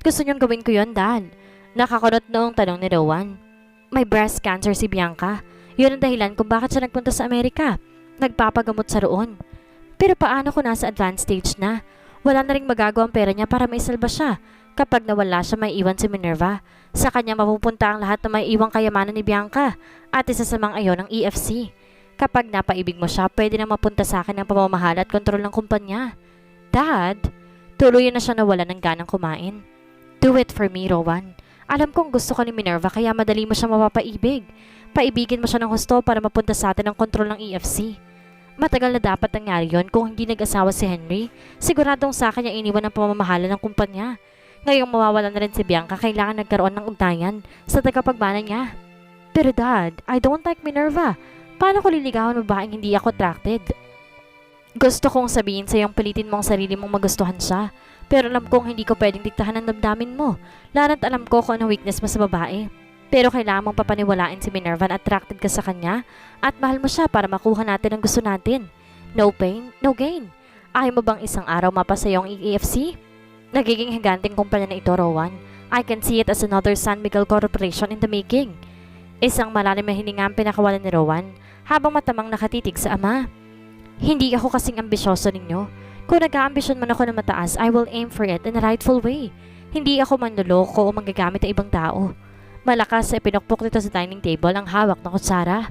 gusto niyong gawin ko yon, Dad? Nakakunot noong tanong ni Rowan. May breast cancer si Bianca. Yun ang dahilan kung bakit siya nagpunta sa Amerika. Nagpapagamot sa roon. Pero paano kung nasa advanced stage na? Wala na rin magagawa ang pera niya para maisalba siya. Kapag nawala siya, may iwan si Minerva. Sa kanya mapupunta ang lahat na may iwang kayamanan ni Bianca at isa sa mga ayon ng EFC. Kapag napaibig mo siya, pwede na mapunta sa akin ang pamamahala at kontrol ng kumpanya. Dad, tuluyan na siya nawala ng ganang kumain. Do it for me, Rowan. Alam kong gusto ka ni Minerva kaya madali mo siya mapapaibig. Paibigin mo siya ng husto para mapunta sa atin ang kontrol ng EFC. Matagal na dapat nangyari yon kung hindi nag-asawa si Henry. Siguradong sa akin niya iniwan ang pamamahala ng kumpanya. Ngayong mawawala na rin si Bianca, kailangan nagkaroon ng ugnayan sa tagapagmana niya. Pero Dad, I don't like Minerva. Paano ko liligawan ng babaeng hindi ako attracted? Gusto kong sabihin sa iyong pilitin mo ang sarili mong magustuhan siya. Pero alam kong hindi ko pwedeng diktahan ang damdamin mo. Lalo't alam ko kung anong weakness mo sa babae. Pero kailangan mong papaniwalain si Minerva na attracted ka sa kanya at mahal mo siya para makuha natin ang gusto natin. No pain, no gain. Ayaw mo bang isang araw mapasaya ang EFC? Nagiging higanting kumpanya na ito, Rowan. I can see it as another San Miguel Corporation in the making. Isang malalim na hininga ang pinakawalan ni Rowan habang matamang nakatitig sa ama. Hindi ako kasing ambisyoso ninyo. Kung nag-aambisyon man ako na mataas, I will aim for it in a rightful way. Hindi ako manloloko o manggagamit ng ibang tao. Malakas ay pinukpok nito sa dining table ang hawak na kutsara.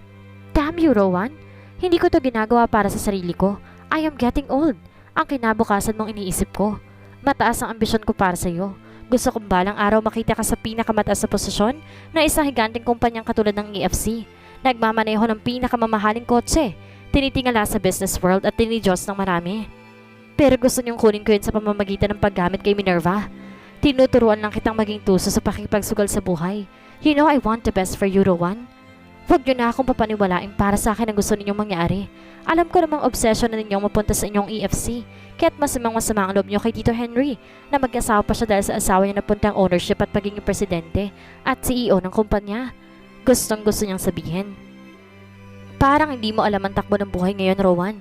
Damn you, Rowan. Hindi ko to ginagawa para sa sarili ko. I am getting old. Ang kinabukasan mong iniisip ko. Mataas ang ambisyon ko para sa iyo. Gusto kong balang araw makita ka sa pinakamataas na posisyon na isang higanting kumpanyang katulad ng EFC. Nagmamaneho ng pinakamamahaling kotse. Tinitingala sa business world at tinidiyos ng marami. Pero gusto niyong kunin ko yun sa pamamagitan ng paggamit kay Minerva. Tinuturuan lang kitang maging tuso sa pakikipagsugal sa buhay. You know I want the best for you, Rowan. Huwag niyo na akong papaniwalain para sa akin ang gusto ninyong mangyari. Alam ko namang obsession na ninyong mapunta sa inyong EFC. Kaya't masama ang loob niyo kay Tito Henry na mag-asawa pa siya dahil sa asawa niya na puntang ownership at pagiging presidente at CEO ng kumpanya. Gustong gusto niyang sabihin. Parang hindi mo alam ang takbo ng buhay ngayon, Rowan.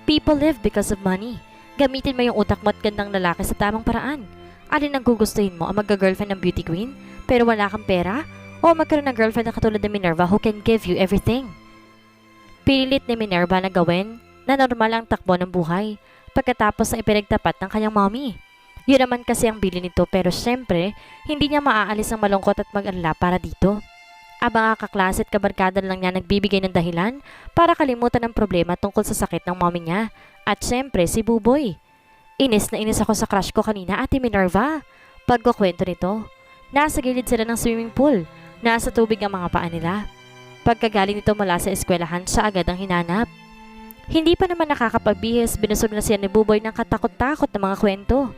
People live because of money. Gamitin mo yung utak mo at gandang lalaki sa tamang paraan. Alin ang gugustuhin mo, ang magka-girlfriend ng beauty queen pero wala kang pera? O magkaroon ng girlfriend na katulad ng Minerva who can give you everything? Pinilit ni Minerva na gawin na normal ang takbo ng buhay pagkatapos na ipinagtapat ng kanyang mommy. Yun naman kasi ang bili nito pero syempre hindi niya maaalis ang malungkot at mag-alala para dito. Abang kaklase at kabarkada lang niya nagbibigay ng dahilan para kalimutan ang problema tungkol sa sakit ng mommy niya. At syempre si Buboy. Inis na inis ako sa crush ko kanina, Ate Minerva. Pagkukwento nito, nasa gilid sila ng swimming pool. Nasa tubig ang mga paa nila. Pagkagaling nito mula sa eskwelahan, siya agad ang hinanap. Hindi pa naman nakakapagbihis, binusog na siya ni Buboy ng katakot-takot na mga kwento.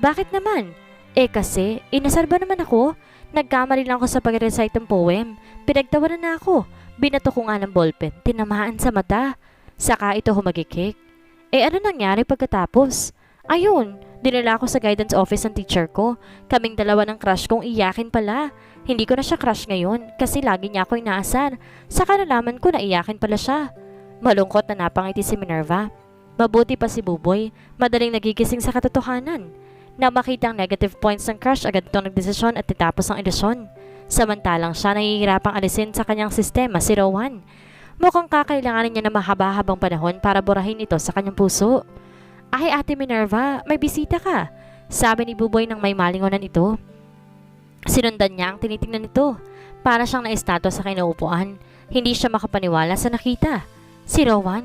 Bakit naman? Kasi, inasar ba naman ako? Nagkamali lang ako sa pag-recite ng poem. Pinagtawanan na ako. Binato ko nga ng ballpen, tinamaan sa mata. Saka ito humagikik. Ano nangyari pagkatapos? Ayun, dinala ako sa guidance office ng teacher ko. Kaming dalawa ng crush kong iyakin pala. Hindi ko na siya crush ngayon kasi lagi niya ako inaasar. Saka nalaman ko na iyakin pala siya. Malungkot na napangiti si Minerva. Mabuti pa si Buboy, madaling nagigising sa katotohanan. Na makita ang negative points ng crush, agad itong nagdesisyon at titapos ang ilusyon. Samantalang siya nahihirapang alisin sa kanyang sistema si Rowan. Mukhang kakailanganin niya na mahaba-habang panahon para burahin ito sa kanyang puso. Ay, Ate Minerva, may bisita ka, sabi ni Buboy nang may malingonan ito. Sinundan niya ang tinitingnan nito. Para siyang na-estatwa sa kinaupuan. Hindi siya makapaniwala sa nakita. Si Rowan.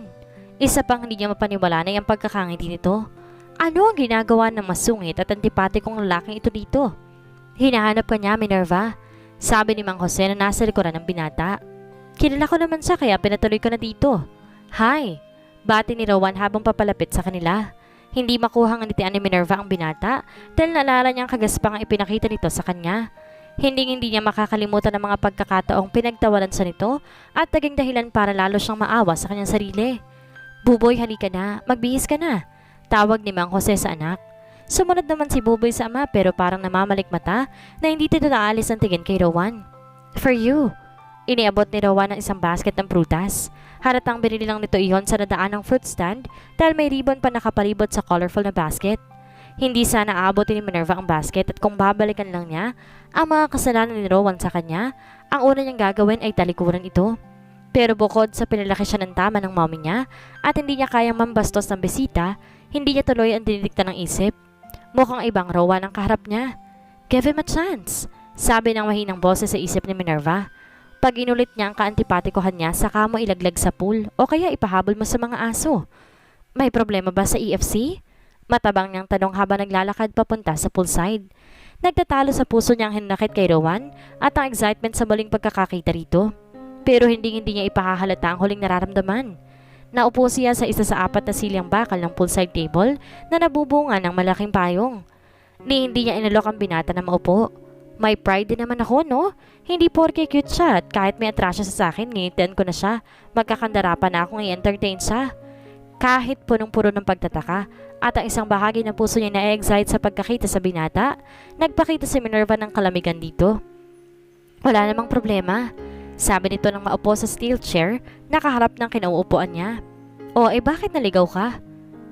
Isa pang hindi niya mapaniwala na yung pagkakangiti nito. Ano ang ginagawa ng masungit at antipatikong lalaking ito dito? Hinahanap ka niya, Minerva, sabi ni Mang Jose na nasa likuran ng binata. Kilala ko naman siya kaya pinatuloy ko na dito. Hi, bati ni Rowan habang papalapit sa kanila. Hindi makuhang ngitian ni Minerva ang binata dahil naalala niyang kagaspang ang ipinakita nito sa kanya. Hindi niya makakalimutan ang mga pagkakataong pinagtawanan sa nito at naging dahilan para lalo siyang maawa sa kanyang sarili. Buboy, halika na, magbihis ka na, tawag ni Mang Jose sa anak. Sumunod naman si Buboy sa ama pero parang namamalik mata na hindi dito naalis ang tingin kay Rowan. For you. Iniabot ni Rowan ang isang basket ng prutas. Halatang binili lang nito iyon sa nadaan ng fruit stand dahil may ribbon pa nakapalibot sa colorful na basket. Hindi sana aabotin ni Minerva ang basket at kung babalikan lang niya ang mga kasalanan ni Rowan sa kanya, ang una niyang gagawin ay talikuran ito. Pero bukod sa pinalaki siya ng tama ng mommy niya at hindi niya kayang mambastos ng bisita, hindi niya tuloy ang dinidikta ng isip. Mukhang ibang Rowan ang kaharap niya. Give him a chance, sabi ng mahinang boses sa isip ni Minerva. Pag inulit niya ang kaantipatikohan niya, saka mo ilaglag sa pool o kaya ipahabol mo sa mga aso. May problema ba sa EFC? Matabang niyang tanong habang naglalakad papunta sa poolside. Nagtatalo sa puso niyang hinanakit kay Rowan at ang excitement sa muling pagkakakita rito. Pero hindi niya ipahahalata ang huling nararamdaman. Naupo siya sa isa sa 4 na silyang bakal ng poolside table na nabubunga ng malaking payong. Hindi niya inalok ang binata na maupo. May pride din naman ako, no? Hindi porke cute siya at kahit may atrasya sa akin, nginitan ko na siya. Magkakandara pa na akong i-entertain siya. Kahit punong-puno ng pagtataka at ang isang bahagi ng puso niya na-excite sa pagkakita sa binata, nagpakita si Minerva ng kalamigan dito. Wala namang problema, sabi nito nang maupo sa steel chair, nakaharap ng kinauupuan niya. O bakit naligaw ka?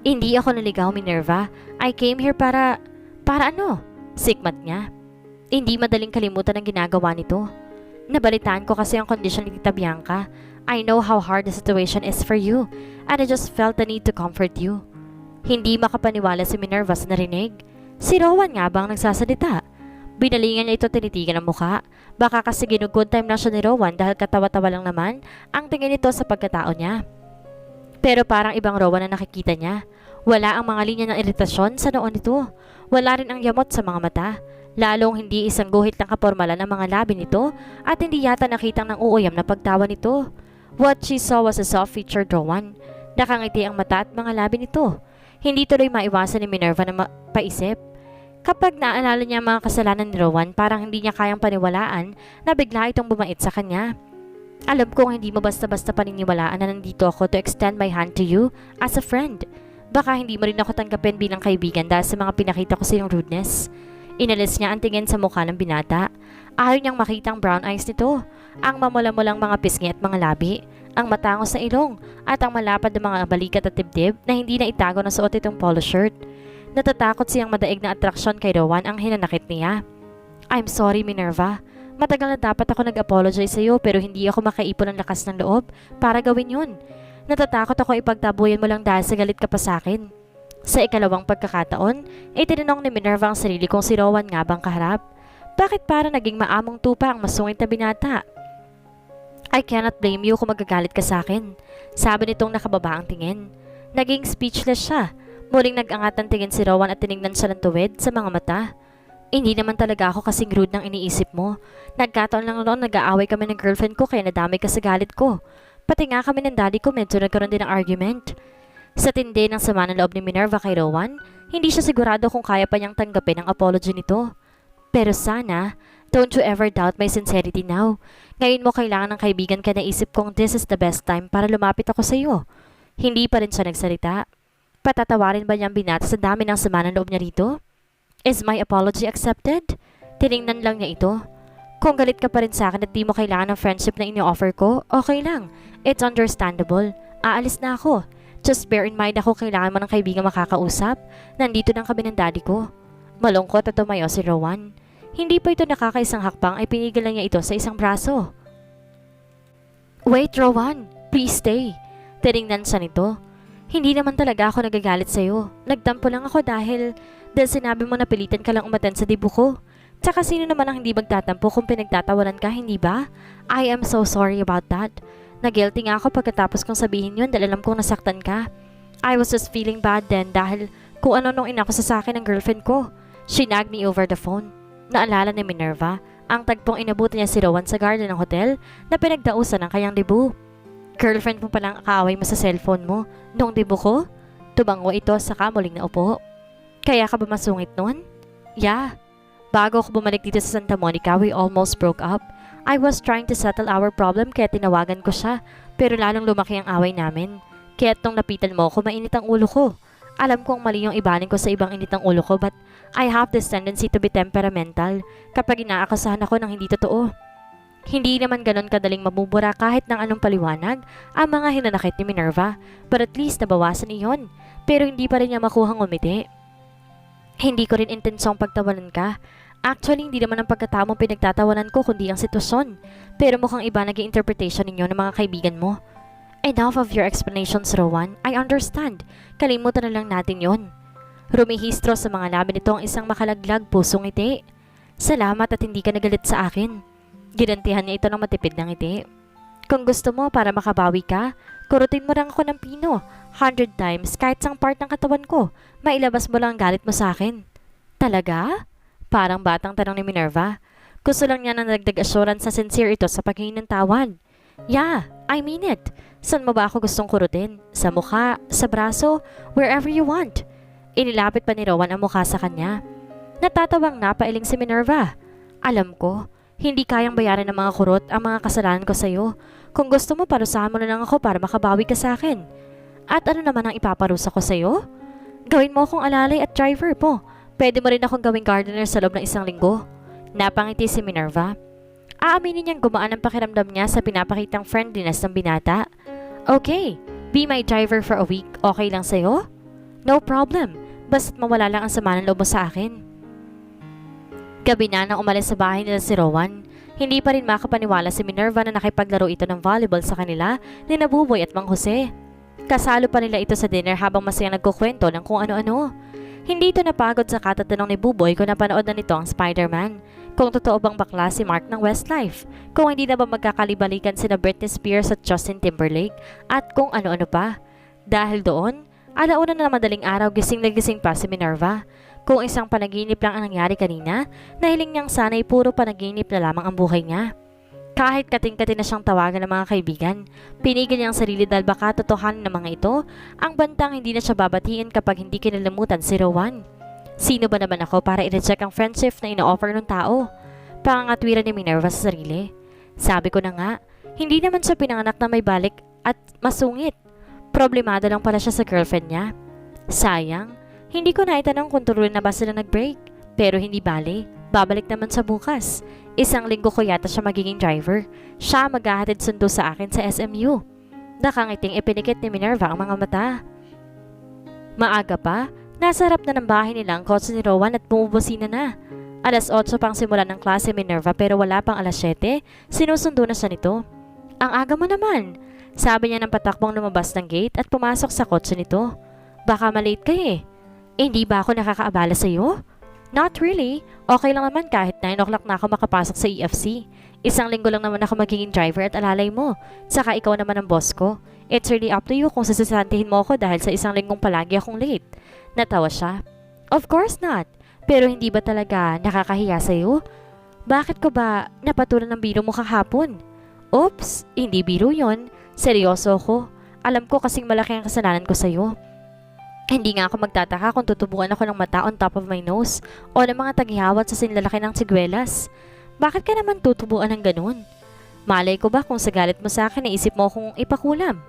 Hindi ako naligaw, Minerva. I came here para ano? Sikmat niya. Hindi madaling kalimutan ang ginagawa nito. Nabalitaan ko kasi ang kondisyon ni Tita Bianca. I know how hard the situation is for you and I just felt the need to comfort you. Hindi makapaniwala si Minerva sa narinig. Si Rowan nga bang nagsasalita? Binalingan niya ito tinitigan ang mukha. Baka kasi ginugood time na siya ni Rowan dahil katawa-tawa lang naman ang tingin nito sa pagkatao niya. Pero parang ibang Rowan na nakikita niya. Wala ang mga linya ng iritasyon sa noon nito. Wala rin ang yamot sa mga mata. Lalong hindi isang guhit ng kapormalan ang mga labi nito at hindi yata nakitang ng uuyam na pagtawa nito. What she saw was a soft-featured Rowan. Nakangiti ang mata at mga labi nito. Hindi tuloy maiwasan ni Minerva na paisip. Kapag naalala niya ang mga kasalanan ni Rowan, parang hindi niya kayang paniwalaan na bigla itong bumait sa kanya. Alam kong hindi mo basta-basta paniniwalaan na nandito ako to extend my hand to you as a friend. Baka hindi mo rin ako tanggapin bilang kaibigan dahil sa mga pinakita ko sa iyong rudeness. Inalis niya ang tingin sa mukha ng binata. Ayaw niyang makita ang brown eyes nito, ang mamula-mulang mga pisngi at mga labi, ang matangos na ilong, at ang malapad na mga balikat at dibdib na hindi na itago na suot itong polo shirt. Natatakot siyang madaig na atraksyon kay Rowan ang hinanakit niya. I'm sorry, Minerva. Matagal na dapat ako nag-apologize sa iyo pero hindi ako makaipon ng lakas ng loob para gawin yun. Natatakot ako ipagtabuyan mo lang dahil sa galit ka pa sa akin. Sa ikalawang pagkakataon, tinanong ni Minerva ang sarili kung si Rowan nga bang kaharap. Bakit para naging maamong tupa ang masungit na binata? I cannot blame you kung magagalit ka sa akin, sabi nitong nakababa ang tingin. Naging speechless siya. Muling nag-angat ng tingin si Rowan at tinignan siya ng tuwid sa mga mata. Hindi naman talaga ako kasing rude ng iniisip mo. Nagkataon lang noon nag-aaway kami ng girlfriend ko kaya nadamay ka sa galit ko. Pati nga kami ng daddy ko medyo nagkaroon din ng argument. Sa tindi ng sama ng loob ni Minerva kay Rowan, hindi siya sigurado kung kaya pa niyang tanggapin ang apology nito. Pero sana, don't you ever doubt my sincerity now. Ngayon mo kailangan ng kaibigan ka na isip kong this is the best time para lumapit ako sa iyo. Hindi pa rin siya nagsalita. Patatawarin ba niyang binata sa dami ng sama ng loob niya rito? Is my apology accepted? Tiningnan lang niya ito. Kung galit ka pa rin sa akin at di mo kailangan ng friendship na ini-offer ko, okay lang. It's understandable. Aalis na ako. Just bear in mind ako kailangan mo ng kaibigan makakausap. Nandito ng kami ng daddy ko. Malungkot at tumayo si Rowan. Hindi pa ito nakakaisang hakbang ay pinigil niya ito sa isang braso. Wait, Rowan. Please stay. Tiningnan siya nito. Hindi naman talaga ako nagagalit sa'yo. Nagtampo lang ako dahil sinabi mo na pilitan ka lang umattend sa dibu ko. Tsaka sino naman ang hindi magtatampo kung pinagtatawanan ka, hindi ba? I am so sorry about that. Nag-guilty nga ako pagkatapos kong sabihin yun dahil alam kong nasaktan ka. I was just feeling bad then dahil kung ano nung inakusa sa akin ng girlfriend ko. She nagged me over the phone. Naalala ni Minerva ang tagpong inabuti niya si Rowan sa garden ng hotel na pinagdausan ng kanyang debu. Girlfriend mo palang kaaway mo sa cellphone mo noong debu ko? Tubango ito sa kamuling na upo. Kaya ka ba masungit nun? Yeah. Bago ako bumalik dito sa Santa Monica, we almost broke up. I was trying to settle our problem kaya tinawagan ko siya, pero lalong lumaki ang away namin. Kaya nung napitan mo ako, mainit ang ulo ko. Alam kong mali yung ibanin ko sa ibang init ang ulo ko, but I have this tendency to be temperamental kapag inaakasahan ako ng hindi totoo. Hindi naman ganon kadaling mabubura kahit ng anong paliwanag ang mga hinanakit ni Minerva, but at least nabawasan iyon, pero hindi pa rin niya makuhang umiti. Hindi ko rin intensyong pagtawanan ka. Actually, hindi naman ang pagkatao mo pinagtatawanan ko kundi ang sitwasyon. Pero mukhang iba naging interpretation ninyo ng mga kaibigan mo. Enough of your explanations, Rowan. I understand. Kalimutan na lang natin yon. Rumihistro sa mga labi nito ang isang makalaglag pusong ngiti. Salamat at hindi ka nagalit sa akin. Ginantihan niya ito ng matipid na ngiti. Kung gusto mo para makabawi ka, kurutin mo lang ako ng pino. 100 times kahit sang part ng katawan ko. Mailabas mo lang ang galit mo sa akin. Talaga? Parang batang tanong ni Minerva. Gusto lang niya na nagdag assurance na sincere ito sa paghingi ng tawad. Yeah, I mean it. Saan mo ba ako gustong kurutin? Sa mukha, sa braso, wherever you want. Inilapit pa ni Rowan ang mukha sa kanya. Natatawang napailing si Minerva. Alam ko, hindi kayang bayaran ng mga kurot ang mga kasalanan ko sa'yo. Kung gusto mo, parusahan mo na lang ako para makabawi ka sa akin. At ano naman ang ipaparusa ko sa'yo? Gawin mo akong alalay at driver mo. Pwede mo rin akong gawing gardener sa loob ng 1 linggo. Napangiti si Minerva. Aaminin niyang gumaan ang pakiramdam niya sa pinapakitang friendliness ng binata. Okay, be my driver for a week. Okay lang sa'yo? No problem. Basta't mawala lang ang sama ng loob mo sa akin. Gabi na nang umalis sa bahay nila si Rowan. Hindi pa rin makapaniwala si Minerva na nakipaglaro ito ng volleyball sa kanila ni Nabuboy at Mang Jose. Kasalo pa nila ito sa dinner habang masayang nagkukwento ng kung ano-ano. Hindi ito napagod sa katatanong ni Buboy kung napanood na nito ang Spider-Man. Kung totoo bang bakla si Mark ng Westlife. Kung hindi na ba magkakalibalikan sina Britney Spears at Justin Timberlake. At kung ano-ano pa. Dahil doon, alauna na madaling araw gising na gising pa si Minerva. Kung isang panaginip lang ang nangyari kanina, nahiling niyang sana'y puro panaginip na lamang ang buhay niya. Kahit kating-kating na siyang tawagan ng mga kaibigan, pinigil niya ang sarili dahil baka totohanan ng mga ito, ang bantang hindi na siya babatiin kapag hindi kinalimutan si Rowan. Sino ba naman ako para i-reject ang friendship na ino-offer ng tao? Pangangatwiran ni Minerva sa sarili. Sabi ko na nga, hindi naman siya pinanganak na may balik at masungit. Problemado lang pala siya sa girlfriend niya. Sayang, hindi ko na itanong kung tuloy na ba sila nag-break. Pero hindi bali, babalik naman sa bukas. 1 linggo ko yata siya magiging driver. Siya maghahatid sundo sa akin sa SMU. Nakangiting ipinikit ni Minerva ang mga mata. Maaga pa, nasa harap na ng bahay nila ang kotse ni Rowan at bumubusina na. 8:00 pang simulan ng klase Minerva pero wala pang 7:00, sinusundo na siya nito. Ang aga mo naman, sabi niya ng patakbong lumabas ng gate at pumasok sa kotse nito. Baka malate ka eh. Hindi ba ako nakakaabala sa iyo? Not really. Okay lang naman kahit 9 o'clock na ako makapasok sa EFC. 1 linggo lang naman ako magiging driver at alalay mo. Saka ikaw naman ang boss ko. It's really up to you kung sasasantihin mo ako dahil sa 1 linggong palagi akong late. Natawa siya. Of course not. Pero hindi ba talaga nakakahiya sa'yo? Bakit ko ba napatulan ng biro mo kahapon? Oops, hindi biro yon. Seryoso ako. Alam ko kasing malaki ang kasalanan ko sa'yo. Hindi nga ako magtataka kung tutubuan ako ng mata on top of my nose o ng mga taghihawat sa sinlalaki ng sigwelas. Bakit ka naman tutubuan ng ganun? Malay ko ba kung sa galit mo sa akin naisip mo kung ipakulam?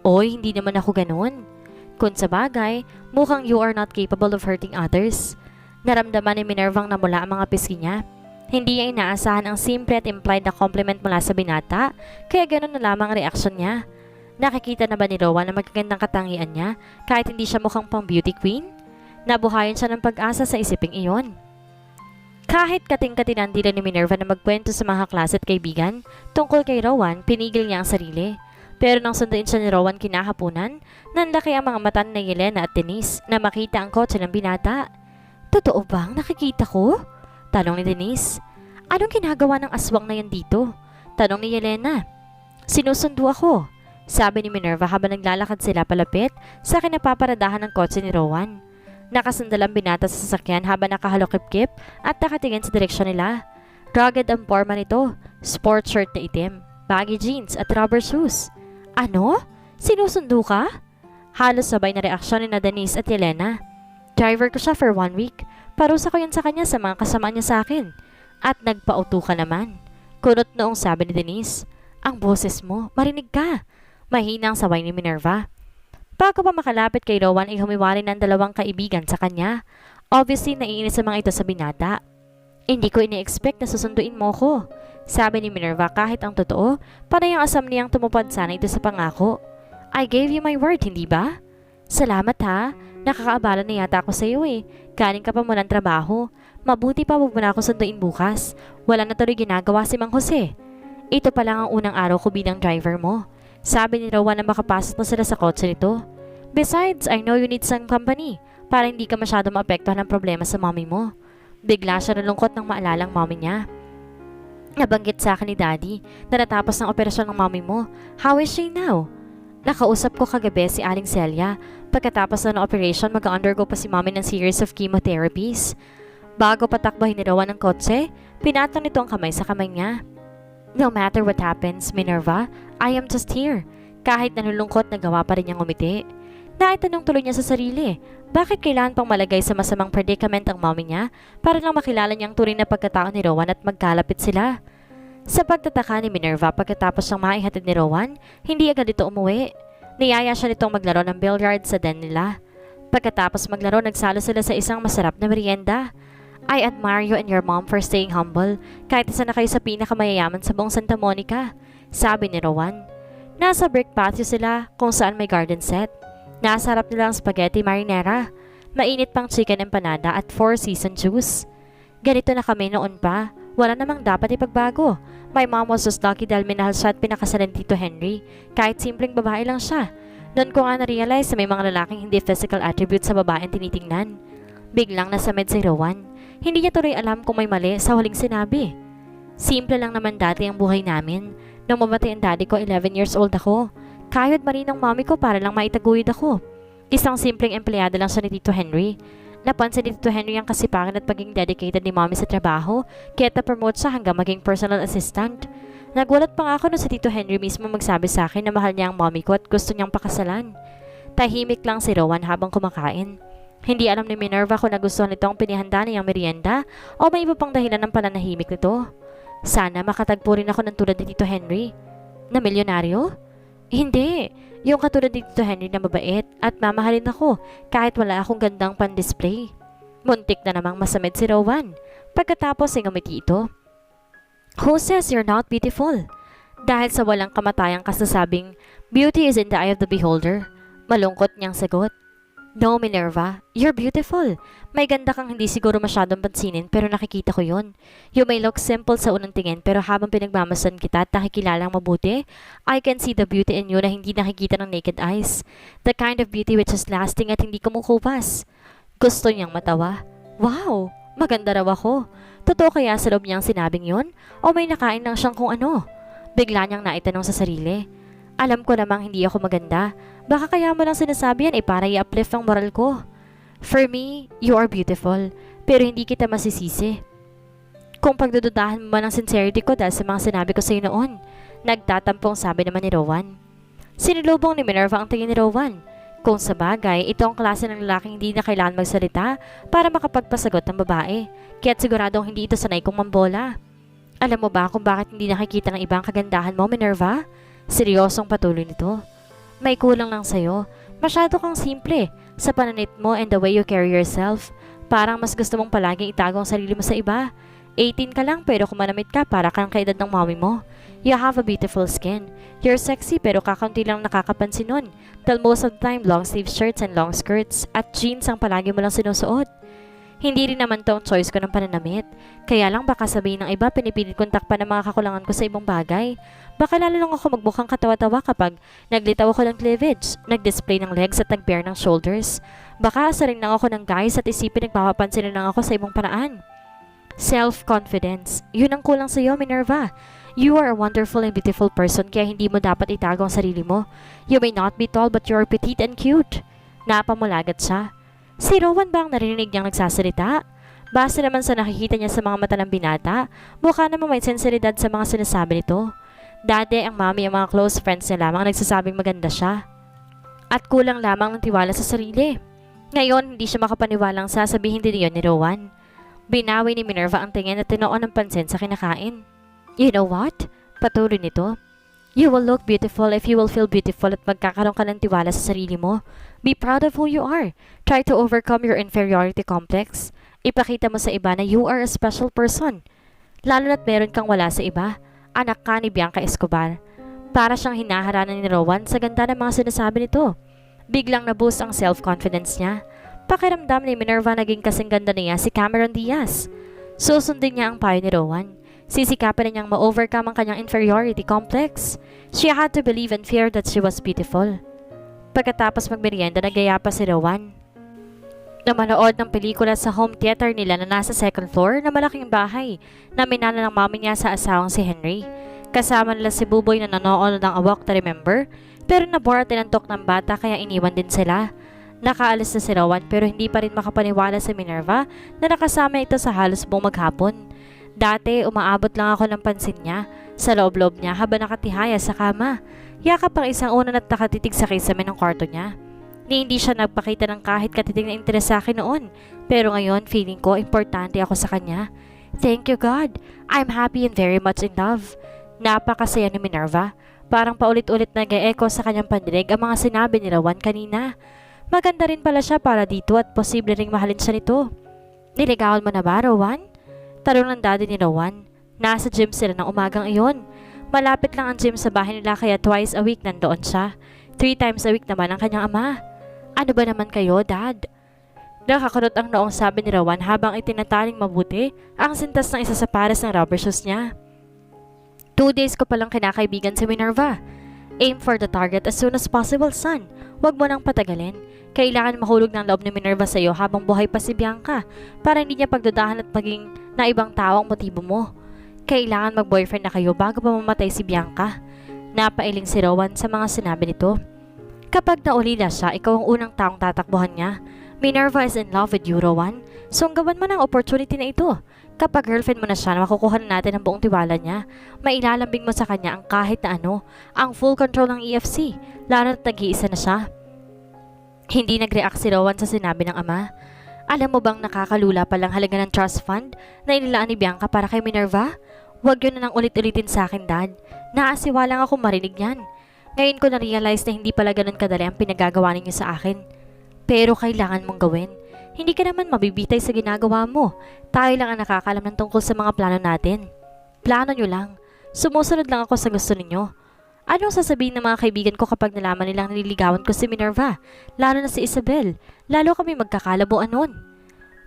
Oy, hindi naman ako ganun. Kung sa bagay, mukhang you are not capable of hurting others. Naramdaman ni Minervang namula ang mga pisngi niya. Hindi niya inaasahan ang simple at implied na compliment mula sa binata, kaya ganun na lamang ang reaksyon niya. Nakikita na ba ni Rowan na magagandang katangian niya kahit hindi siya mukhang pang beauty queen? Nabuhayan siya ng pag-asa sa isiping iyon. Kahit kating-katinan din ni Minerva na magkwento sa mga klase at kaibigan tungkol kay Rowan, pinigil niya ang sarili. Pero nang sunduin siya ni Rowan kinahapunan, nanlaki ang mga mata ni Yelena at Denise na makita ang kotse ng binata. Totoo bang nakikita ko? Tanong ni Denise. Anong ginagawa ng aswang na yan dito? Tanong ni Yelena. Sinusundo ako. Sabi ni Minerva habang naglalakad sila palapit sa kinapaparadahan ng kotse ni Rowan. Nakasandal ang binata sa sasakyan habang nakahalokip-kip at nakatingin sa direksyon nila. Rugged ang forma nito, sport shirt na itim, baggy jeans at rubber shoes. Ano? Sinusundo ka? Halos sabay na reaksyon ni na Denise at Yelena. Driver ko siya for 1 week. Parusa ko yan sa kanya sa mga kasama niya sa akin. At nagpauto ka naman. Kunot noong sabi ni Denise. Ang boses mo, marinig ka. Mahina ang saway ni Minerva. Bago pa makalapit kay Rowan ay humiwalay ng 2 kaibigan sa kanya. Obviously, naiinis sa mga ito sa binata. Hindi ko ini-expect na susunduin mo ko. Sabi ni Minerva kahit ang totoo, panay ang asam niyang tumupad sana ito sa pangako. I gave you my word, hindi ba? Salamat ha. Nakakaabala na yata ako sa'yo eh. Galing ka pa mo ng trabaho. Mabuti pa huwag mo na ako sunduin bukas. Wala na tuloy ginagawa si Mang Jose. Ito pa lang ang unang araw ko bilang driver mo. Sabi ni Rowan na makapasok na sila sa kotse nito. Besides, I know you need some company para hindi ka masyado maapektuhan ng problema sa mommy mo. Bigla siya nalungkot nang maalalang mommy niya. Nabanggit sa akin ni Daddy na natapos ng operasyon ng mommy mo. How is she now? Nakausap ko kagabi si Aling Celia. Pagkatapos ng operation, mag-undergo pa si mommy ng series of chemotherapies. Bago patakbahin ni Rowan ng kotse, pinatong nito ang kamay sa kamay niya. No matter what happens, Minerva, I am just here. Kahit nalulungkot, nagawa pa rin niyang umiti. Naitanong tuloy niya sa sarili, bakit kailangan pang malagay sa masamang predicament ang mommy niya para lang makilala niyang tunay na pagkatao ni Rowan at magkalapit sila. Sa pagtataka ni Minerva pagkatapos siyang maihatid ni Rowan, hindi agad ito umuwi. Niyaya siya nitong maglaro ng billiard sa den nila. Pagkatapos maglaro, nagsalo sila sa isang masarap na merienda. I admire you and your mom for staying humble kahit isa na kayo sa pinakamayayaman sa buong Santa Monica, sabi ni Rowan. Nasa brick patio sila kung saan may garden set. Nasa harap nila ang spaghetti marinara, mainit pang chicken empanada at 4-season juice. Ganito na kami noon pa, wala namang dapat ipagbago. My mom was just lucky dahil minahal siya at pinakasalan Tito Henry, kahit simpleng babae lang siya. Noon ko nga na-realize na may mga lalaking hindi physical attributes sa babae ang tinitingnan. Biglang nasamid si Rowan. Hindi niya tuloy alam kung may mali sa huling sinabi. Simple lang naman dati ang buhay namin. Nung mamatay ang daddy ko, 11 years old ako. Kayod mali ng mommy ko para lang maitaguyod ako. Isang simpleng empleyado lang siya ni Tito Henry. Napansin ni Tito Henry ang kasipagan at pagiging dedicated ni mommy sa trabaho, kaya na-promote siya hanggang maging personal assistant. Nagulat pa nga ako nung si Tito Henry mismo magsabi sa akin na mahal niya ang mommy ko at gusto niyang pakasalan. Tahimik lang si Rowan habang kumakain. Hindi alam ni Minerva kung nagustuhan nito ang pinihanda niyang merienda o may iba pang dahilan ng pananahimik nito. Sana makatagpo rin ako ng tulad ni Tito Henry. Na milyonaryo? Hindi. Yung katulad ni Tito Henry na mabait at mamahalin ako kahit wala akong gandang pan-display. Muntik na namang masamid si Rowan. Pagkatapos ay ngumiti ito. Who says you're not beautiful? Dahil sa walang kamatayang kasasabing, beauty is in the eye of the beholder. Malungkot niyang sagot. No, Minerva, you're beautiful. May ganda kang hindi siguro masyadong pansinin pero nakikita ko yon. You may look simple sa unang tingin pero habang pinagmamasan kita at nakikilalang mabuti, I can see the beauty in you na hindi nakikita ng naked eyes. The kind of beauty which is lasting at hindi kumukupas. Gusto niyang matawa. Wow, maganda raw ako. Totoo kaya sa loob niyang sinabing yon? O may nakain lang siyang kung ano? Bigla niyang naitanong sa sarili. Alam ko namang hindi ako maganda. Baka kaya mo lang sinasabi yan para i-uplift ang moral ko. For me, you are beautiful. Pero hindi kita masisisi. Kung pagdududahan mo man ang sincerity ko dahil sa mga sinabi ko sa iyo noon, nagtatampong sabi naman ni Rowan. Sinilubong ni Minerva ang tingin ni Rowan. Kung sa bagay, ito ang klase ng lalaking hindi na kailangan magsalita para makapagpasagot ng babae. Kaya't siguradong hindi ito sanay kong mambola. Alam mo ba kung bakit hindi nakikita ng ibang kagandahan mo, Minerva? Seryosong patuloy nito. May kulang lang sa'yo. Masyado kang simple sa pananit mo and the way you carry yourself. Parang mas gusto mong palaging itago ang sarili mo sa iba. 18 ka lang pero kung manamit ka para kang kaedad ng mommy mo. You have a beautiful skin. You're sexy pero kakaunti lang nakakapansin nun. Till most of the time long sleeve shirts and long skirts at jeans ang palagi mo lang sinusuot. Hindi rin naman to ang choice ko ng pananamit. Kaya lang baka sabihin ng iba pinipilit kong takpan ang mga kakulangan ko sa ibang bagay. Baka lalo lang ako magbukhang katawa-tawa kapag naglitaw ako ng cleavage, nag-display ng legs at nag-bare ng shoulders. Baka asarin lang ako ng guys at isipin nagpapapansin lang ako sa ibang paraan. Self-confidence. Yun ang kulang sa iyo, Minerva. You are a wonderful and beautiful person kaya hindi mo dapat itago ang sarili mo. You may not be tall but you are petite and cute. Napamulagat siya. Si Rowan ba ang narinig niyang nagsasalita? Base naman sa nakikita niya sa mga mata ng binata, mukha naman may sensibilidad sa mga sinasabi nito. Dati ang mami ang mga close friends niya lamang nagsasabing maganda siya. At kulang lamang ng tiwala sa sarili. Ngayon, hindi siya makapaniwalang sasabihin din yun ni Rowan. Binawi ni Minerva ang tingin at tinoon ng pansin sa kinakain. You know what? Patuloy nito. You will look beautiful if you will feel beautiful at magkakaroon ka ng tiwala sa sarili mo. Be proud of who you are. Try to overcome your inferiority complex. Ipakita mo sa iba na you are a special person. Lalo na't meron kang wala sa iba. Anak ka ni Bianca Escobar. Para siyang hinaharanan ni Rowan sa ganda ng mga sinasabi nito. Biglang na-boost ang self-confidence niya. Pakiramdam ni Minerva naging kasing ganda niya si Cameron Diaz. Susundin niya ang payo ni Rowan. Sisikapin niyang ma-overcome ang kanyang inferiority complex. She had to believe and fear that she was beautiful. Pagkatapos magmerienda, nagaya pa si Rowan na manood ng pelikula sa home theater nila na nasa second floor na malaking bahay na minana ng mami niya sa asawang si Henry. Kasama nila si Buboy na nanood ng A Walk to Remember, pero nabore at tinantok ng bata kaya iniwan din sila. Nakaalis na si Rowan pero hindi pa rin makapaniwala si Minerva na nakasama ito sa halos buong maghapon. Dati umaabot lang ako ng pansin niya sa loob-loob niya habang nakatihaya sa kama. Yakap ang isang unan at nakatitig sa kisame ng kwarto niya. Hindi siya nagpakita ng kahit katitig na interes sa akin noon. Pero ngayon, feeling ko importante ako sa kanya. Thank you God. I'm happy and very much in love. Napakasaya ni Minerva. Parang paulit-ulit nag-e-echo sa kanyang pandinig ang mga sinabi ni Rowan kanina. Maganda rin pala siya para dito at posible ring mahalin siya nito. Niligawan mo na ba, Rowan? Tanong ng daddy ni Rowan. Nasa gym sila ng umagang iyon. Malapit lang ang gym sa bahay nila kaya twice a week nandoon siya. 3 times a week naman ang kanyang ama. Ano ba naman kayo, Dad? Nakakunot ang noong sabi ni Rowan habang itinataling mabuti ang sintas ng isa sa pares ng rubber shoes niya. 2 days ko palang kinakaibigan si Minerva. Aim for the target as soon as possible, son. Huwag mo nang patagalin. Kailangan mahulog ng loob ni Minerva sa iyo habang buhay pa si Bianca para hindi niya pagdudahan at maging na ibang tao ang motibo mo. Kailangan mag-boyfriend na kayo bago pa mamatay si Bianca. Napailing si Rowan sa mga sinabi nito. Kapag naulila siya, ikaw ang unang taong tatakbuhan niya. Minerva is in love with you, Rowan. Sunggawan mo ng opportunity na ito. Kapag girlfriend mo na siya, makukuha na natin ang buong tiwala niya. Mailalambing mo sa kanya ang kahit na ano, ang full control ng EFC, lalo na't nag-iisa na siya. Hindi nag-react si Rowan sa sinabi ng ama. Alam mo bang nakakalula palang halaga ng trust fund na inilaan ni Bianca para kay Minerva? Huwag yun na nang ulit-ulitin sa akin, Dad. Naasiwa lang ako marinig yan. Ngayon ko na-realize na hindi pala ganun kadali ang pinagagawa ninyo sa akin. Pero kailangan mong gawin. Hindi ka naman mabibitay sa ginagawa mo. Tayo lang ang nakakalam ng tungkol sa mga plano natin. Plano nyo lang. Sumusunod lang ako sa gusto ninyo. Anong sasabihin ng mga kaibigan ko kapag nalaman nilang nililigawan ko si Minerva? Lalo na si Isabel. Lalo kami magkakalabuan nun.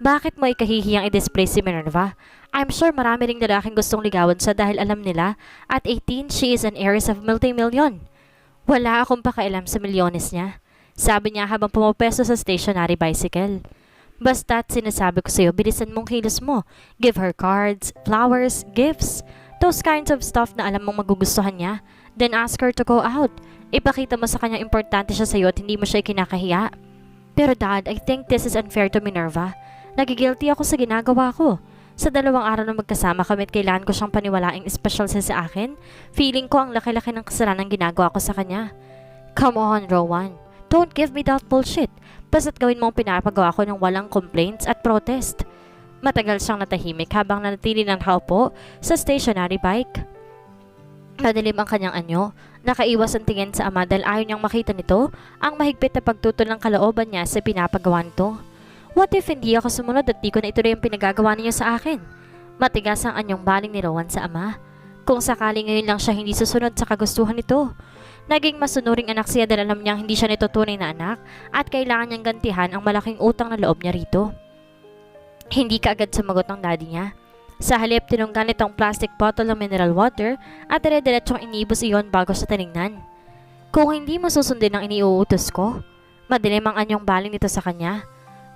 Bakit mo ikahihiyang i-display si Minerva? I'm sure marami ring lalaking gustong ligawan siya dahil alam nila at 18 she is an heiress of multi-million. Wala akong pakialam sa milyones niya. Sabi niya habang pumapesto sa stationary bicycle. Basta't sinasabi ko sa'yo, bilisan mong kilos mo. Give her cards, flowers, gifts. Those kinds of stuff na alam mong magugustuhan niya. Then ask her to go out. Ipakita mo sa kanya importante siya sa'yo at hindi mo siya ikinakahiya. Pero Dad, I think this is unfair to Minerva. Nagigilty ako sa ginagawa ko. Sa 2 araw na magkasama kami at kailangan ko siyang paniwalaing special siya sa akin, feeling ko ang laki-laki ng kasalanan ginagawa ko sa kanya. Come on, Rowan. Don't give me that bullshit. Basta't gawin mo ang pinapagawa ko ng walang complaints at protest. Matagal siyang natahimik habang nanatili ng nakaupo sa stationary bike. Madilim ang kanyang anyo. Nakaiwas ang tingin sa ama dahil ayaw niyang makita nito ang mahigpit na pagtutol ng kalooban niya sa pinapagawa nito. What if hindi ako sumunod at di ko na ituloy ang pinagagawa ninyo sa akin? Matigas ang anyong baling ni Rowan sa ama. Kung sakaling ngayon lang siya hindi susunod sa kagustuhan nito. Naging masunuring anak siya dahil alam niyang hindi siya nito tunay na anak at kailangan niyang gantihan ang malaking utang na loob niya rito. Hindi kaagad sumagot ng daddy niya. Sa halip, tinunggan nitong plastic bottle ng mineral water at dire-diretsong inibos iyon bago siya tinignan. Kung hindi mo susundin ang iniuutos ko, madilim ang anyong baling nito sa kanya.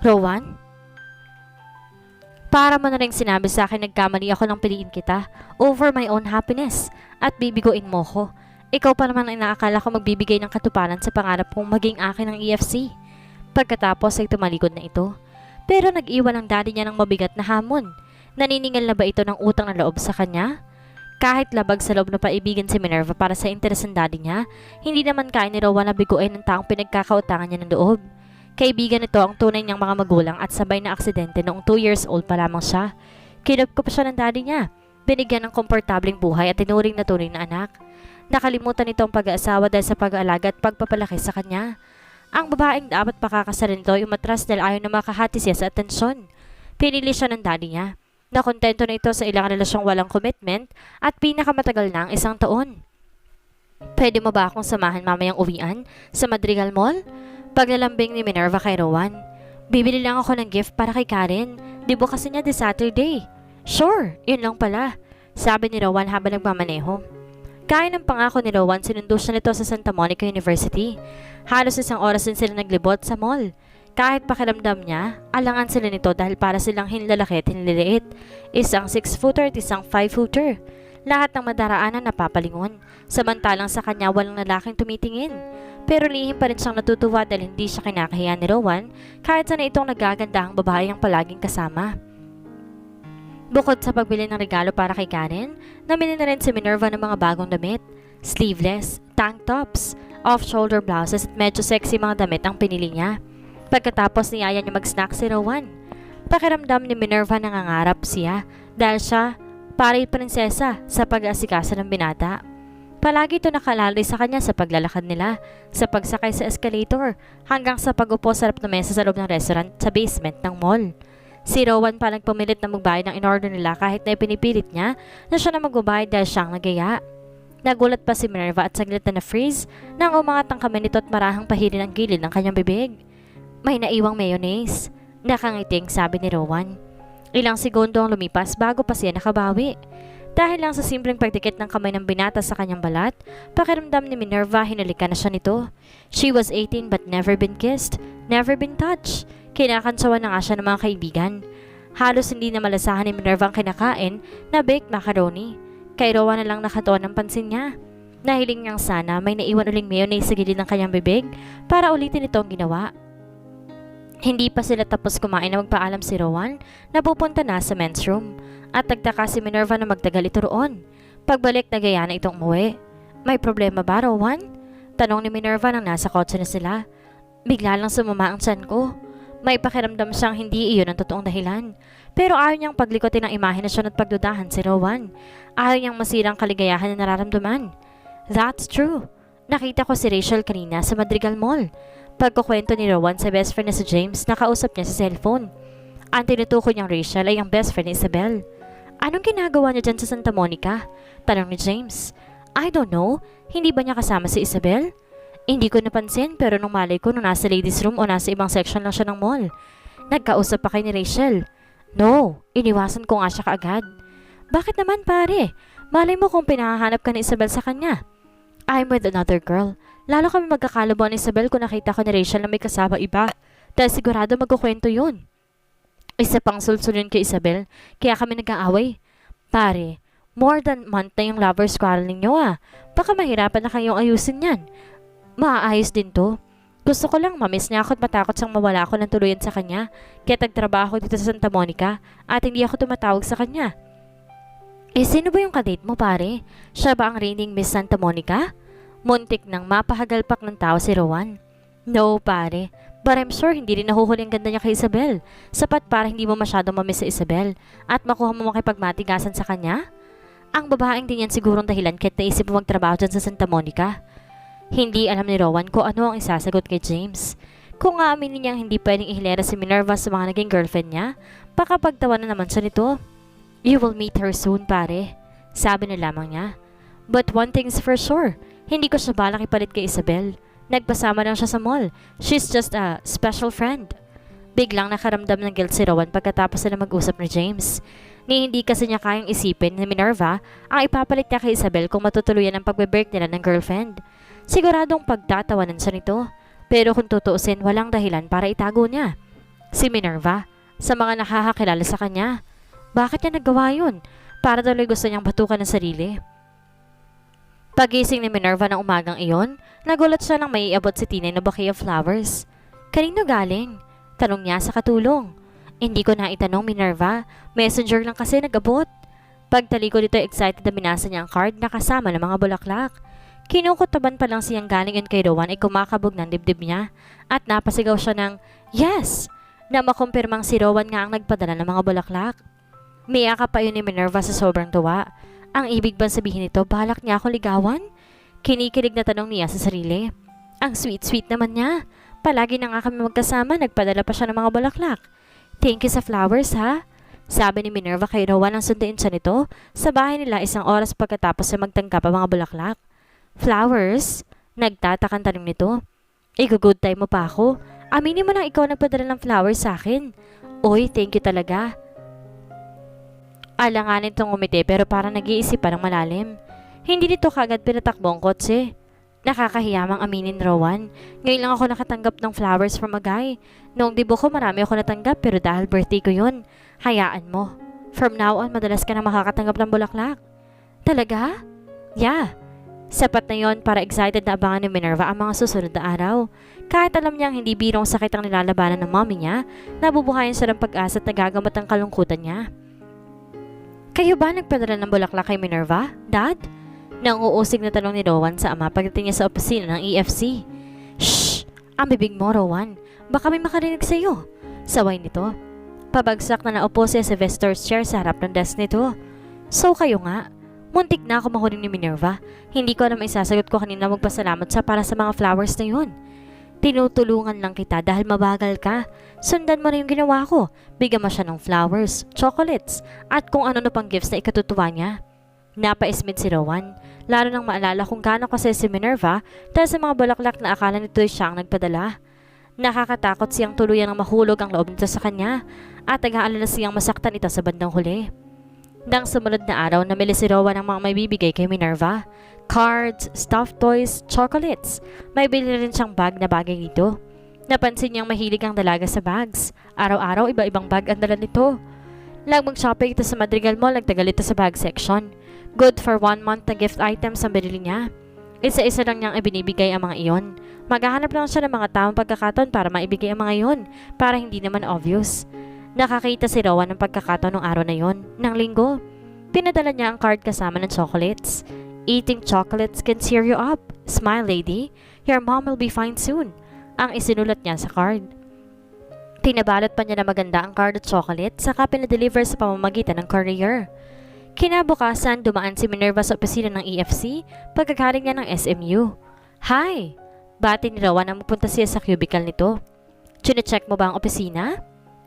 Rowan? Para mo na rin sinabi sa akin nagkamali ako nang piliin kita over my own happiness at bibiguin mo ko. Ikaw pa naman ang inaakala ko magbibigay ng katuparan sa pangarap kong maging akin ng EFC. Pagkatapos ay tumalikod na ito. Pero nag-iwan ang daddy niya ng mabigat na hamon. Naniningal na ba ito ng utang na loob sa kanya? Kahit labag sa loob na paibigan si Minerva para sa interes ng daddy niya, hindi naman kaya ni Rowan na biguin ng taong pinagkakautangan niya ng loob. Kaibigan nito ang tunay niyang mga magulang at sabay na aksidente noong 2 years old pa lamang siya. Kinupkup siya ng daddy niya. Binigyan ng komportabling buhay at tinuring na tunay na anak. Nakalimutan nito ang pag-aasawa dahil sa pag-aalaga at pagpapalaki sa kanya. Ang babaeng dapat pakakasalan nito ay umatras dahil ayaw na makahati siya sa atensyon. Pinili siya ng daddy niya. Nakontento na ito sa ilang relasyong walang commitment at pinakamatagal na ang 1 taon. Pwede mo ba akong samahan mamayang uwian sa Madrigal Mall? Paglalambing ni Minerva kay Rowan. Bibili lang ako ng gift para kay Karen. Di ba kasi niya this Saturday? Sure, yun lang pala. Sabi ni Rowan habang nagmamaneho. Kaya ng pangako ni Rowan, sinundo siya nito sa Santa Monica University. Halos 1 oras din sila naglibot sa mall. Kahit pakiramdam niya, alangan sila nito dahil para silang hinlalaki at hinliliit. Isang 6-footer at isang 5-footer. Lahat ng madaraanan napapalingon. Samantalang sa kanya walang lalaking tumitingin. Pero lihim pa rin siyang natutuwa dahil hindi siya kinakahiya ni Rowan kahit sana itong nagagandahang babae ang palaging kasama. Bukod sa pagbili ng regalo para kay Karen, namili na rin si Minerva ng mga bagong damit. Sleeveless, tank tops, off-shoulder blouses at medyo sexy mga damit ang pinili niya. Pagkatapos niyaya niya mag-snack si Rowan. Pakiramdam ni Minerva nangangarap siya dahil siya parang prinsesa sa pag-aasikaso ng binata. Palagi ito nakalalay sa kanya sa paglalakad nila, sa pagsakay sa escalator, hanggang sa pag-upo sa harap na mesa sa loob ng restaurant sa basement ng mall. Si Rowan pa nagpumilit na magbayad ng in-order nila kahit na ipinipilit niya na siya na magbabayad dahil siyang nagaya. Nagulat pa si Minerva at saglit na na-freeze nang umangat ang kamay nito at marahang pahilin ang gilid ng kanyang bibig. May naiwang mayonnaise. Nakangiting sabi ni Rowan. Ilang segundo ang lumipas bago pa siya nakabawi. Dahil lang sa simpleng pagdikit ng kamay ng binata sa kanyang balat, pakiramdam ni Minerva hinalikan na siya nito. She was 18 but never been kissed, never been touched. Kinakantsawan na nga siya ng mga kaibigan. Halos hindi na malasahan ni Minerva ang kinakain na baked macaroni. Kay Rowan na lang nakatuon ang pansin niya. Nahiling niyang sana may naiwan uling mayonnaise sa gilid ng kanyang bibig para ulitin ito ang ginawa. Hindi pa sila tapos kumain na magpaalam si Rowan na pupunta na sa men's room at nagtaka si Minerva na magtagal ito roon. Pagbalik nagaya na itong umuwi. May problema ba, Rowan? Tanong ni Minerva nang nasa kotse na sila. Bigla lang sumama ang tiyan ko. May pakiramdam siyang hindi iyon ang totoong dahilan. Pero ayaw niyang paglikotin ng imahinasyon at pagdudahan si Rowan. Ayaw niyang masirang kaligayahan na nararamdaman. That's true. Nakita ko si Rachel kanina sa Madrigal Mall. Pagkukwento ni Rowan sa best friend na si James, nakausap niya sa cellphone. Ang tinutukoy niyang Rachel ay ang best friend ni Isabel. Anong ginagawa niya dyan sa Santa Monica? Tanong ni James. I don't know. Hindi ba niya kasama si Isabel? Hindi ko napansin pero nung malay ko nung nasa ladies room o nasa ibang section lang siya ng mall. Nagkausap pa kay ni Rachel. No, iniwasan ko nga siya kaagad. Bakit naman pare? Malay mo kung pinahahanap ka ni Isabel sa kanya. I'm with another girl. Lalo kami magkakalabaw ni Isabel kung nakita ko ni Rachel na may kasama iba. Dahil sigurado magkukwento yun. Isa pang sulsulin kay Isabel, kaya kami nag-aaway. Pare, more than month na yung lovers quarrel ninyo ah. Baka mahirapan na kayong ayusin yan. Maaayos din to. Gusto ko lang mamiss niya ako at matakot siyang mawala ako ng tuluyan sa kanya. Kaya nagtrabaho dito sa Santa Monica at hindi ako tumatawag sa kanya. Sino ba yung kadate mo pare? Siya ba ang reigning Miss Santa Monica? Muntik nang mapahagalpak ng tao si Rowan. No pare, but I'm sure hindi rin nahuhuli ang ganda niya kay Isabel. Sapat para hindi mo masyadong mamiss sa Isabel at makuha mo makipagmatigasan sa kanya? Ang babaeng din yan sigurong dahilan kahit naisip mo magtrabaho dyan sa Santa Monica. Hindi alam ni Rowan kung ano ang isasagot kay James. Kung aaminin niyang hindi pwedeng ihilera si Minerva sa mga naging girlfriend niya, baka pagtawanan naman siya nito. You will meet her soon pare, sabi na lamang niya. But one thing's for sure, hindi ko siya balak ipalit kay Isabel. Nagpasama lang siya sa mall. She's just a special friend. Biglang nakaramdam ng guilt si Rowan pagkatapos na mag-usap ni James. Ni hindi kasi niya kayang isipin ni Minerva ang ipapalit niya kay Isabel kung matutuluyan ang pagbe-break nila ng girlfriend. Siguradong pagtatawanan siya nito. Pero kung tutuusin, walang dahilan para itago niya. Si Minerva, sa mga nakakakilala sa kanya, bakit niya nagawa yun? Para tuloy gusto niyang batukan ng sarili. Pagising ni Minerva ng umagang iyon, nagulat siya nang may iabot si Tinay na bouquet of flowers. Kanino galing? Tanong niya sa katulong. Hindi ko na itanong Minerva, messenger lang kasi nag-abot. Pagtalikod dito excited na binasa niya ang card na kasama ng mga bulaklak. Kinukutaban pa lang siyang galing yun kay Rowan ay kumakabog ng dibdib niya at napasigaw siya ng yes! Na makumpirmang si Rowan nga ang nagpadala ng mga bulaklak. Miyaka pa yun ni Minerva sa sobrang tuwa. Ang ibig bang sabihin nito, balak niya ako ligawan? Kinikilig na tanong niya sa sarili. Ang sweet-sweet naman niya. Palagi na nga kami magkasama, nagpadala pa siya ng mga bulaklak. Thank you sa flowers ha? Sabi ni Minerva kay Rowan ang sunduin siya nito sa bahay nila 1 oras pagkatapos na magtanggap ang mga bulaklak. Flowers? Nagtatakan tanong nito. Igugood time mo pa ako. Aminin mo lang ikaw nagpadala ng flowers sa akin. Oy, thank you talaga. Alanganin tong umiti pero parang nag-iisip pa ng malalim. Hindi nito kagad pinatakbo ang kotse. Nakakahiyamang aminin, Rowan. Ngayon lang ako nakatanggap ng flowers from a guy. Noong dibo ko marami ako natanggap pero dahil birthday ko yun. Hayaan mo. From now on, madalas ka na makakatanggap ng bulaklak. Talaga? Yeah. Sapat na yon para excited na abangan ni Minerva ang mga susunod na araw. Kahit alam niyang hindi birong sakit ang nilalabanan ng mommy niya, nabubuhayan siya ng pag-asa at nagagamot ang kalungkutan niya. Kayo ba nagpadala ng bulaklak kay Minerva, Dad? Nanguusig na tanong ni Rowan sa ama pagdating niya sa opisina ng EFC. Shh! Ang bibig mo, Rowan. Baka may makarinig sa iyo. Saway nito. Pabagsak na naupo siya sa visitor's chair sa harap ng desk nito. So kayo nga. Muntik na ako mahuling ni Minerva. Hindi ko na maisasagot ko kanina magpasalamat sa para sa mga flowers na yun. Tinutulungan lang kita dahil mabagal ka. Sundan mo na yung ginawa ko. Bigyan mo siya ng flowers, chocolates, at kung ano pang gifts na ikatutuwa niya. Napaismid si Rowan. Lalo nang maalala kung gaano kasi si Minerva dahil sa mga bulaklak na akala nito siya ang nagpadala. Nakakatakot siyang tuluyan ng mahulog ang loob nito sa kanya at nag-aalala siyang masaktan ito sa bandang huli. Nang sumunod na araw, namili si Rowan ng mga may bibigay kay Minerva. Cards, stuffed toys, chocolates. May bili rin siyang bag na bagay dito. Napansin niyang mahilig ang dalaga sa bags. Araw-araw, iba-ibang bag ang dala nito. Lang mag-shopping ito sa Madrigal Mall, nagtagal ito sa bag section. Good for 1 month na gift items ang binili niya. Isa-isa lang niyang ibinibigay ang mga iyon. Maghahanap lang siya ng mga tamang pagkakataon para maibigay ang mga iyon, para hindi naman obvious. Nakakita si Rowan ng pagkakataon ng araw na yon, ng linggo. Pinadala niya ang card kasama ng chocolates. Eating chocolates can cheer you up. Smile, lady. Your mom will be fine soon. Ang isinulat niya sa card. Tinabalot pa niya na maganda ang card at chocolate saka pinadeliver sa pamamagitan ng courier. Kinabukasan, dumaan si Minerva sa opisina ng EFC pagkagaling niya ng SMU. Hi! Bati ni Rowan nang mapunta siya sa cubicle nito. Chine-check mo ba ang opisina?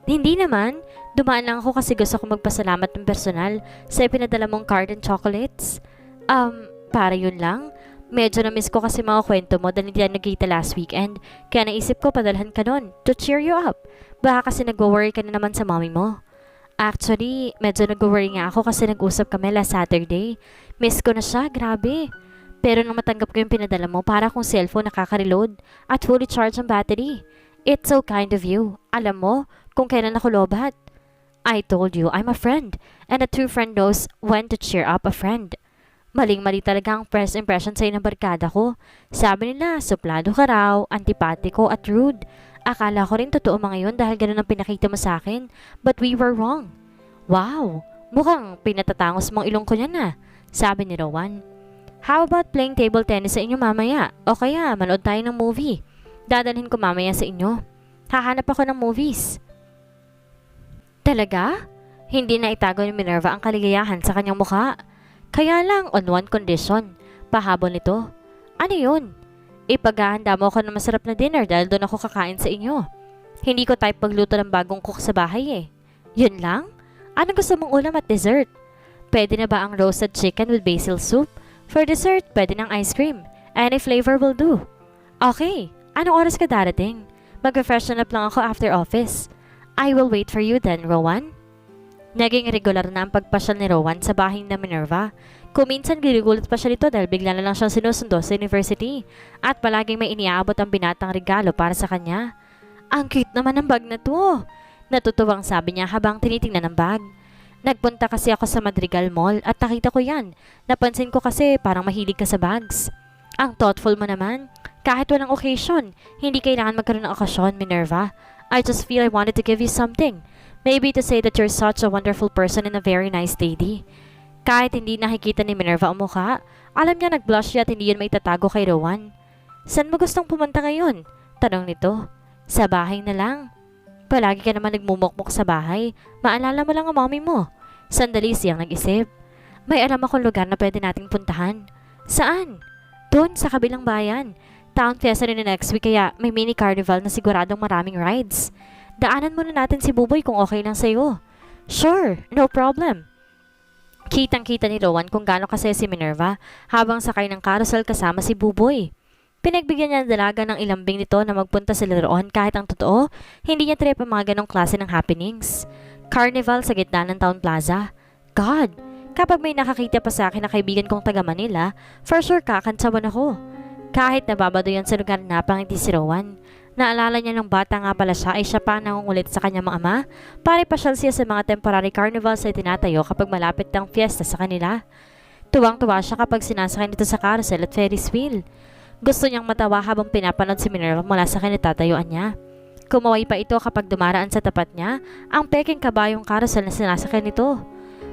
Hindi naman. Dumaan lang ako kasi gusto ko magpasalamat ng personal sa ipinadala mong card and chocolates. Para yun lang. Medyo na-miss ko kasi mga kwento mo dahil hindi tayo nagkita last weekend. Kaya naisip ko padalhan ka nun to cheer you up. Baka kasi nag-worry ka na naman sa mommy mo. Actually, medyo nag-worry nga ako kasi nag-usap kami last Saturday. Miss ko na siya, grabe. Pero nang matanggap ko yung pinadala mo, para kung cellphone nakaka-reload at fully charge ang battery. It's so kind of you. Alam mo kung kailan ako lobat. I told you, I'm a friend. And a true friend knows when to cheer up a friend. Maling-mali talaga ang first impression sa'yo ng barkada ko. Sabi nila, suplado ka raw, antipatiko at rude. Akala ko rin totoo mga yun dahil ganun ang pinakita mo sa akin. But we were wrong. Wow, mukhang pinatatangos mong ilong ko yan ah, sabi ni Rowan. How about playing table tennis sa inyo mamaya? O kaya manood tayo ng movie. Dadalhin ko mamaya sa inyo. Hahanap ako ng movies. Talaga? Hindi na itago ni Minerva ang kaligayahan sa kanyang mukha. Kaya lang on one condition. Pahabol nito. Ano yun? Ipaghahanda mo ako ng masarap na dinner dahil doon ako kakain sa inyo. Hindi ko type pagluto ng bagong cook sa bahay eh. Yun lang? Ano gusto mong ulam at dessert? Pwede na ba ang roasted chicken with basil soup? For dessert, pwede ng ice cream. Any flavor will do. Okay, anong oras ka darating? Mag-refreshen up lang ako after office. I will wait for you then, Rowan. Naging regular na ang pagpasyal ni Rowan sa bahay na Minerva. Kuminsan ginugulat pa siya nito dahil bigla na lang siyang sinusundo sa university at palaging may iniaabot ang binatang regalo para sa kanya. Ang cute naman ng bag na to. Natutuwang sabi niya habang tinitingnan ang bag. Nagpunta kasi ako sa Madrigal Mall at nakita ko yan. Napansin ko kasi parang mahilig ka sa bags. Ang thoughtful mo naman. Kahit walang occasion, hindi kailangan magkaroon ng okasyon, Minerva. I just feel I wanted to give you something. Maybe to say that you're such a wonderful person and a very nice lady. Kahit hindi nakikita ni Minerva ang mukha, alam niya nag-blush siya at hindi yun maitatago kay Rowan. Saan mo gustong pumunta ngayon? Tanong nito. Sa bahay na lang. Palagi ka naman nagmumukmuk sa bahay. Maalala mo lang ang mommy mo. Sandali siyang nag-isip. May alam akong lugar na pwede nating puntahan. Saan? Doon sa kabilang bayan. Town fiesta rin next week kaya may mini carnival na siguradong maraming rides. Daanan muna natin si Buboy kung okay lang sa'yo. Sure, no problem. Kitang-kita ni Rowan kung gaano kasaya si Minerva habang sakay ng carousel kasama si Buboy. Pinagbigyan niya ang dalaga ng ilambing nito na magpunta sila roon kahit ang totoo, hindi niya trip ang mga ganong klase ng happenings. Carnival sa gitna ng Town Plaza. God! Kapag may nakakita pa sa akin na kaibigan kong taga Manila, for sure kakantsawan ako. Kahit nababado yan sa lugar na pangiti si Rowan. Naalala niya nung bata nga pala siya ay siya pa nangungulit sa kanyang mga ama para ipasyal siya sa mga temporary carnivals ay tinatayo kapag malapit ng fiesta sa kanila. Tuwang-tuwa siya kapag sinasakay nito sa carousel at Ferris wheel. Gusto niyang matawa habang pinapanood si Minerva mula sa kanitatayuan niya. Kumaway pa ito kapag dumaraan sa tapat niya ang peking kabayong carousel na sinasakay nito.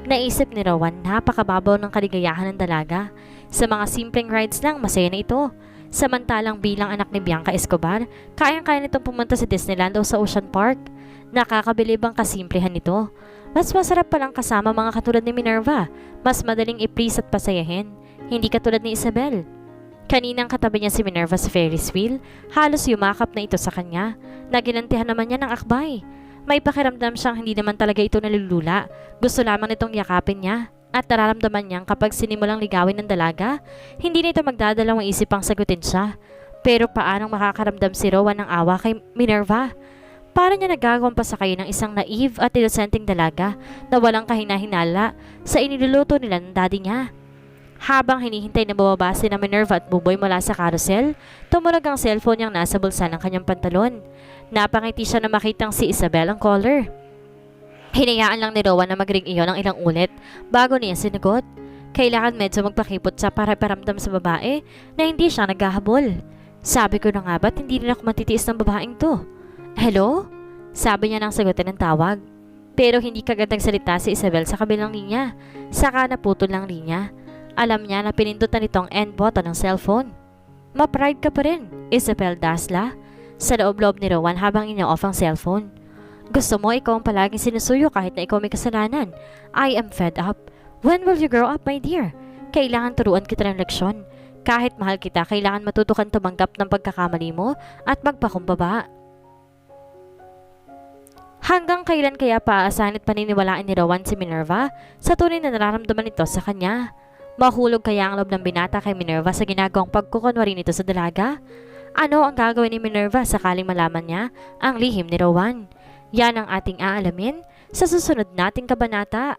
Naisip ni Rowan, napakababaw ng kaligayahan ng dalaga. Sa mga simpleng rides lang, masaya na ito. Samantalang bilang anak ni Bianca Escobar, kayang-kaya nitong pumunta sa Disneyland o sa Ocean Park. Nakakabilib ang kasimplehan nito. Mas masarap palang kasama mga katulad ni Minerva. Mas madaling i-please at pasayahin. Hindi katulad ni Isabel. Kaninang katabi niya si Minerva sa Ferris wheel, halos yumakap na ito sa kanya. Naginantihan naman niya ng akbay. May pakiramdam siyang hindi naman talaga ito nalulula. Gusto lamang nitong yakapin niya. At nararamdaman niyang kapag sinimulang ligawin ng dalaga, hindi na ito magdadalawang isip pang sagutin siya. Pero paanong makakaramdam si Rowan ng awa kay Minerva? Para niya nagagawang pasakayin ng isang naive at inosenteng dalaga na walang kahinahinala sa iniluluto nila ng daddy niya. Habang hinihintay na bababa si na Minerva at Buboy mula sa carousel, tumunog ang cellphone niyang nasa bulsa ng kanyang pantalon. Napangiti siya na makitang si Isabel ang caller. Hinayaan lang ni Rowan na mag-ring iyon ng ilang ulit bago niya sinagot. Kailangan medyo magpakipot siya para paramdam sa babae na hindi siya naghahabol. Sabi ko na nga ba't hindi rin ako matitiis ng babaeng to? Hello? Sabi niya nang sagutin ng tawag. Pero hindi kagad nagsalita si Isabel sa kabilang linya. Saka naputol lang linya. Alam niya na pinindot na nitong end button ng cellphone. Ma-pride ka pa rin, Isabel Dasla. Sa loob-loob ni Rowan habang ina-off ang cellphone. Gusto mo ikaw ang palaging sinusuyo kahit na ikaw may kasalanan. I am fed up. When will you grow up, my dear? Kailangan turuan kita ng leksyon. Kahit mahal kita, kailangan matuto kang tumanggap ng pagkakamali mo at magpakumbaba. Hanggang kailan kaya paaasahan at paniniwalaan ni Rowan si Minerva sa tunay na nararamdaman nito sa kanya? Mahulog kaya ang loob ng binata kay Minerva sa ginagawang pagkukunwari nito sa dalaga? Ano ang gagawin ni Minerva sakaling malaman niya ang lihim ni Rowan? Yan ang ating aalamin sa susunod nating kabanata.